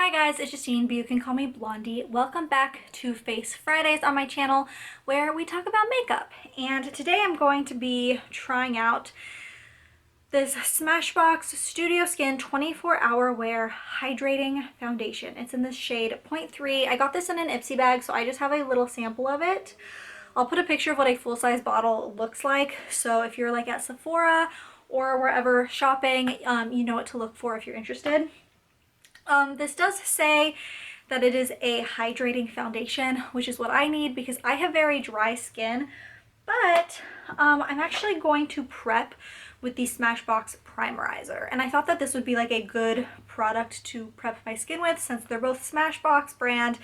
Hi guys, it's Justine, but you can call me Blondie. Welcome back to Face Fridays on my channel where we talk about makeup. And today I'm going to be trying out this SMASHBOX Studio Skin 24-Hour Wear Hydrating Foundation. It's in this shade 0.3. I got this in an Ipsy bag, so I just have a little sample of it. I'll put a picture of what a full-size bottle looks like, so if you're like at Sephora or wherever shopping, you know what to look for if you're interested. This does say that it is a hydrating foundation, which is what I need because I have very dry skin, but I'm actually going to prep with the SMASHBOX Primerizer, and I thought that this would be like a good product to prep my skin with since they're both SMASHBOX brand,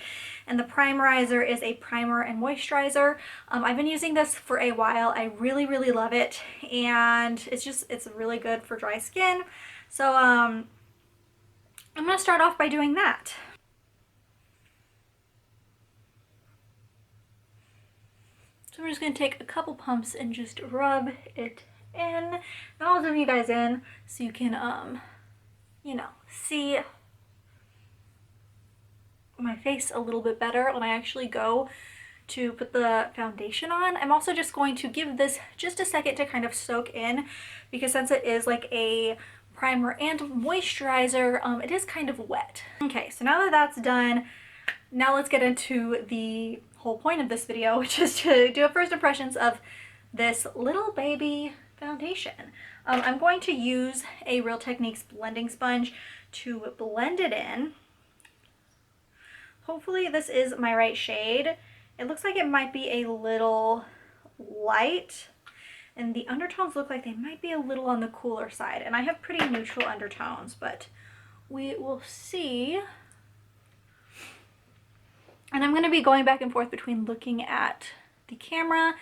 and the Primerizer is a primer and moisturizer. I've been using this for a while. I really love it, and it's really good for dry skin. So I'm going to start off by doing that. So I'm just going to take a couple pumps and just rub it in. And I'll zoom you guys in so you can, you know, see my face a little bit better when I actually go to put the foundation on. I'm also just going to give this just a second to kind of soak in because since it is like a primer and moisturizer, it is kind of wet. Okay, so now that that's done, now let's get into the whole point of this video, which is to do a first impressions of this little baby foundation. I'm going to use a Real Techniques blending sponge to blend it in. Hopefully this is my right shade. It looks like it might be a little light, and the undertones look like they might be a little on the cooler side. And I have pretty neutral undertones, but we will see. And I'm going to be going back and forth between looking at the camera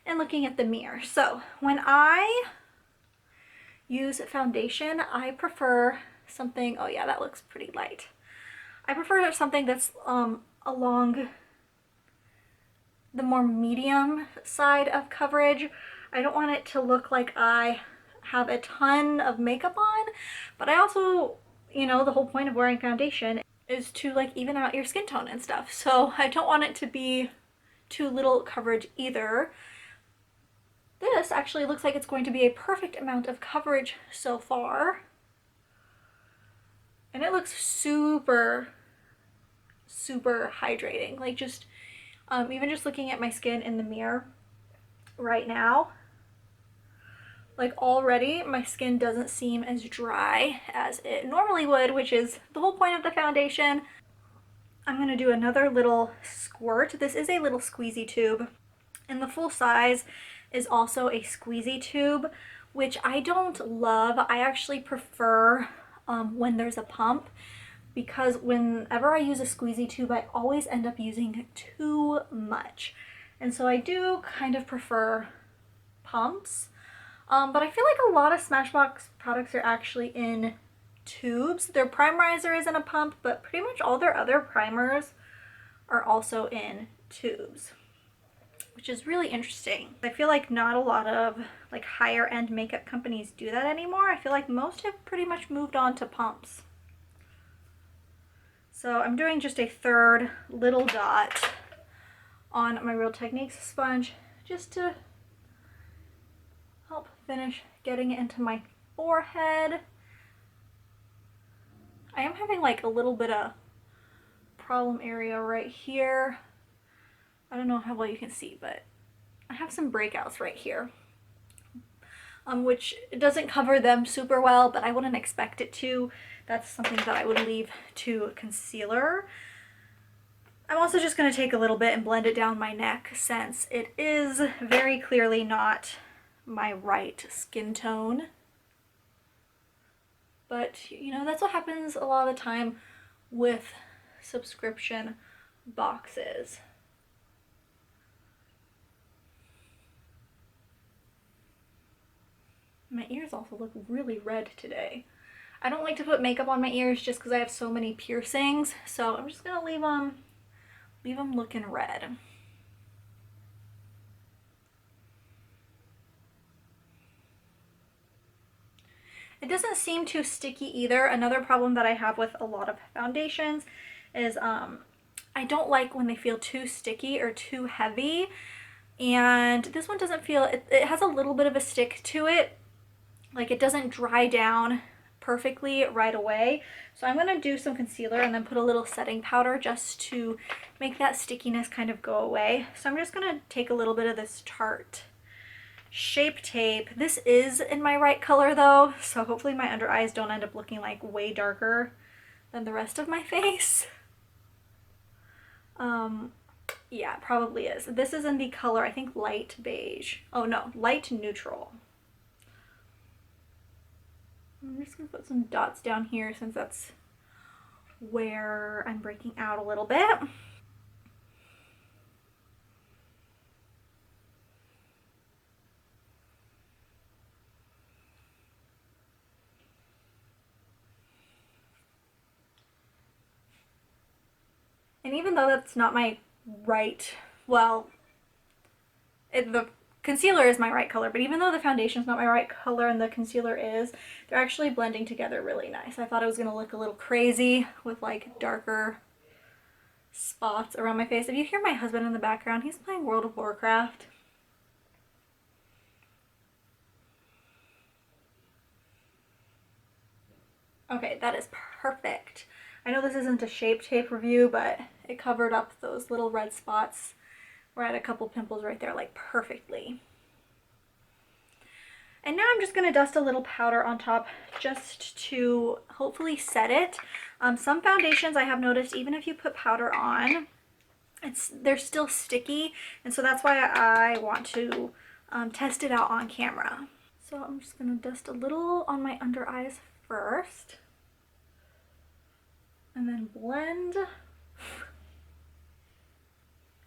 and looking at the mirror. So when I use foundation, I prefer something, oh yeah, that looks pretty light. I prefer something that's along the more medium side of coverage. I don't want it to look like I have a ton of makeup on, but I also, you know, the whole point of wearing foundation is to like even out your skin tone and stuff. So I don't want it to be too little coverage either. This actually looks like it's going to be a perfect amount of coverage so far. And it looks super hydrating. Like just, even just looking at my skin in the mirror right now, like already my skin doesn't seem as dry as it normally would, which is the whole point of the foundation. I'm going to do another little squirt. This is a little squeezy tube, and the full size is also a squeezy tube, which I don't love. I actually prefer when there's a pump, because whenever I use a squeezy tube, I always end up using too much. And so I do kind of prefer pumps. But I feel like a lot of SMASHBOX products are actually in tubes. Their primerizer is in a pump, but pretty much all their other primers are also in tubes, which is really interesting. I feel like not a lot of like higher end makeup companies do that anymore. I feel like most have pretty much moved on to pumps. So I'm doing just a third little dot on my Real Techniques sponge just to help finish getting it into my forehead. I am having like a little bit of problem area right here. I don't know how well you can see, but I have some breakouts right here, which doesn't cover them super well, but I wouldn't expect it to. That's something that I would leave to concealer. I'm also just going to take a little bit and blend it down my neck since it is very clearly not my right skin tone. But, you know, that's what happens a lot of the time with subscription boxes. My ears also look really red today. I don't like to put makeup on my ears just because I have so many piercings, so I'm just gonna leave them looking red. It doesn't seem too sticky either. Another problem that I have with a lot of foundations is I don't like when they feel too sticky or too heavy. And this one doesn't feel, it has a little bit of a stick to it. Like, it doesn't dry down perfectly right away. So I'm gonna do some concealer and then put a little setting powder just to make that stickiness kind of go away. So I'm just gonna take a little bit of this Tarte Shape Tape. This is in my right color though, so hopefully my under eyes don't end up looking like way darker than the rest of my face. Yeah, it probably is. This is in the color, I think, light beige. Oh no, light neutral. I'm just gonna put some dots down here since that's where I'm breaking out a little bit. And even though that's not my right, well, the concealer is my right color, but even though the foundation's not my right color and the concealer is, they're actually blending together really nice. I thought it was gonna look a little crazy with like darker spots around my face. If you hear my husband in the background, he's playing World of Warcraft. Okay, that is perfect. I know this isn't a Shape Tape review, but it covered up those little red spots where I had a couple pimples right there, like, perfectly. And now I'm just going to dust a little powder on top just to hopefully set it. Some foundations I have noticed, even if you put powder on, they're still sticky, and so that's why I want to test it out on camera. So I'm just going to dust a little on my under eyes first, and then blend.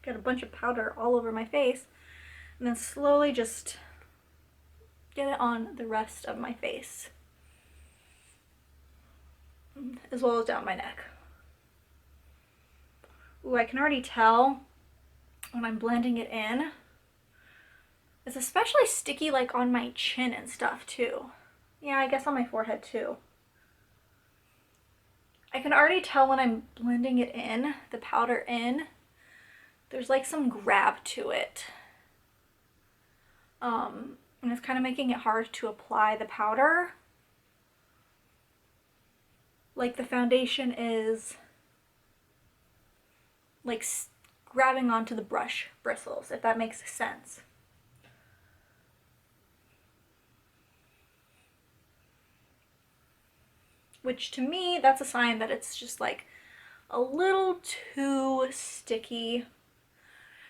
Got a bunch of powder all over my face, and then slowly just get it on the rest of my face, as well as down my neck. Ooh, I can already tell when I'm blending it in. It's especially sticky like on my chin and stuff too. Yeah, I guess on my forehead too. I can already tell when I'm blending it in, the powder in, there's like some grab to it. And it's kind of making it hard to apply the powder. Like the foundation is like grabbing onto the brush bristles, if that makes sense. Which to me, that's a sign that it's just like a little too sticky.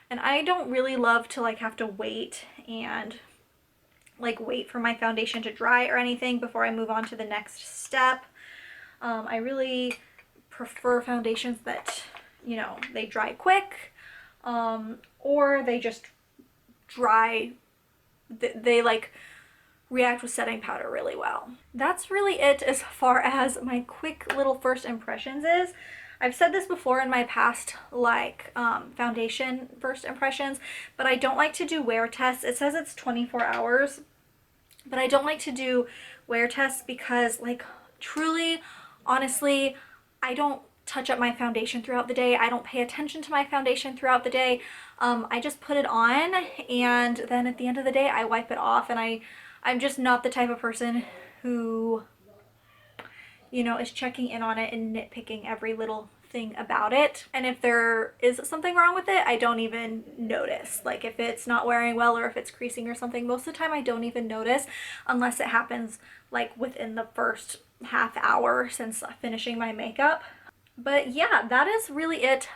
And I don't really love to like have to wait and like wait for my foundation to dry or anything before I move on to the next step. I really prefer foundations that, you know, they dry quick, or they just dry, they like react with setting powder really well. That's really it as far as my quick little first impressions is. I've said this before in my past like foundation first impressions, but I don't like to do wear tests. It says it's 24 hours, but I don't like to do wear tests because, like, truly, honestly, I don't touch up my foundation throughout the day. I don't pay attention to my foundation throughout the day. I just put it on, and then at the end of the day I wipe it off, and I'm just not the type of person who, you know, is checking in on it and nitpicking every little thing about it. And if there is something wrong with it, I don't even notice. Like if it's not wearing well or if it's creasing or something, most of the time I don't even notice unless it happens like within the first half hour since finishing my makeup. But yeah, that is really it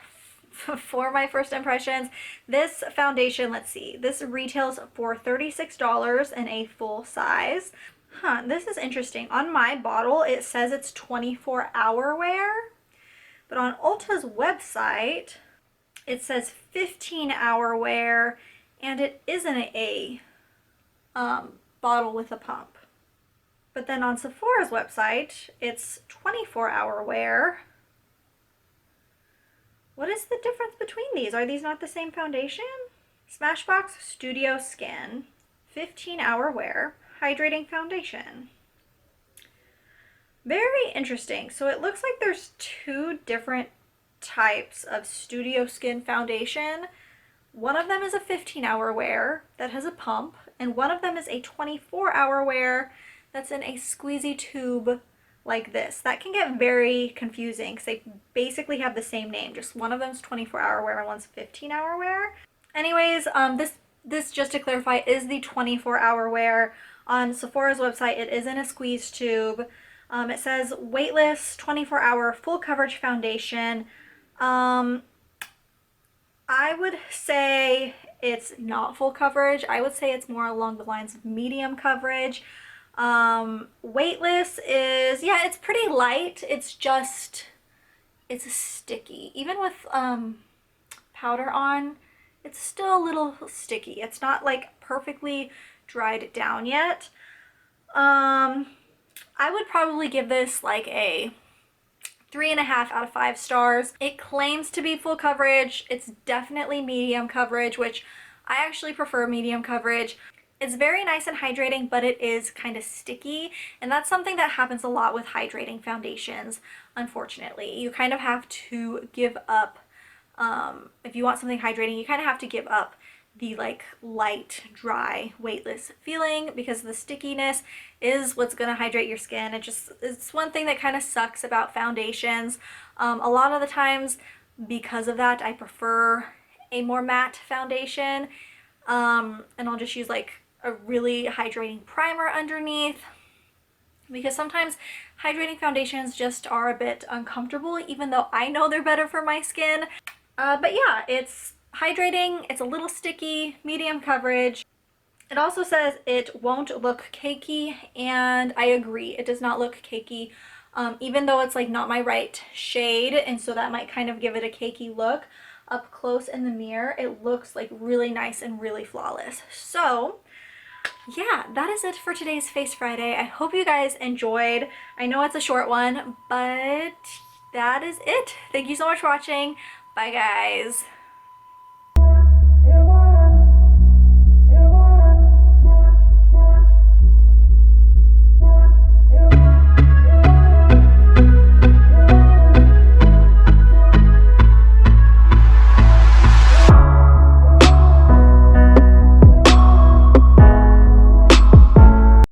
for my first impressions. This foundation, let's see, this retails for $36 in a full size. This is interesting. On my bottle, it says it's 24-hour wear, but on Ulta's website, it says 15-hour wear, and it isn't a bottle with a pump. But then on Sephora's website, it's 24-hour wear. What is the difference between these? Are these not the same foundation? SMASHBOX Studio Skin, 15-hour wear, hydrating foundation. Very interesting. So it looks like there's two different types of Studio Skin foundation. One of them is a 15-hour wear that has a pump, and one of them is a 24-hour wear that's in a squeezy tube like this. That can get very confusing because they basically have the same name. Just one of them's 24-hour wear and one's 15-hour wear. Anyways, this just to clarify is the 24-hour wear. On Sephora's website, it is in a squeeze tube. It says weightless 24-hour full coverage foundation. I would say it's not full coverage. I would say it's more along the lines of medium coverage. Weightless is, yeah, it's pretty light. It's just, it's sticky. Even with powder on, it's still a little sticky. It's not like perfectly dried down yet. I would probably give this like a 3.5 out of 5 stars. It claims to be full coverage. It's definitely medium coverage, which I actually prefer medium coverage. It's very nice and hydrating, but it is kind of sticky, and that's something that happens a lot with hydrating foundations, unfortunately. You kind of have to give up, if you want something hydrating, you kind of have to give up the like light, dry, weightless feeling, because the stickiness is what's going to hydrate your skin. It's one thing that kind of sucks about foundations. A lot of the times, because of that, I prefer a more matte foundation, and I'll just use like a really hydrating primer underneath, because sometimes hydrating foundations just are a bit uncomfortable, even though I know they're better for my skin. But yeah, it's hydrating, it's a little sticky, medium coverage. It also says it won't look cakey, and I agree, it does not look cakey, even though it's like not my right shade, and so that might kind of give it a cakey look. Up close in the mirror, it looks like really nice and really flawless. So yeah, that is it for today's Face Friday. I hope you guys enjoyed. I know it's a short one, but that is it. Thank you so much for watching. Bye guys.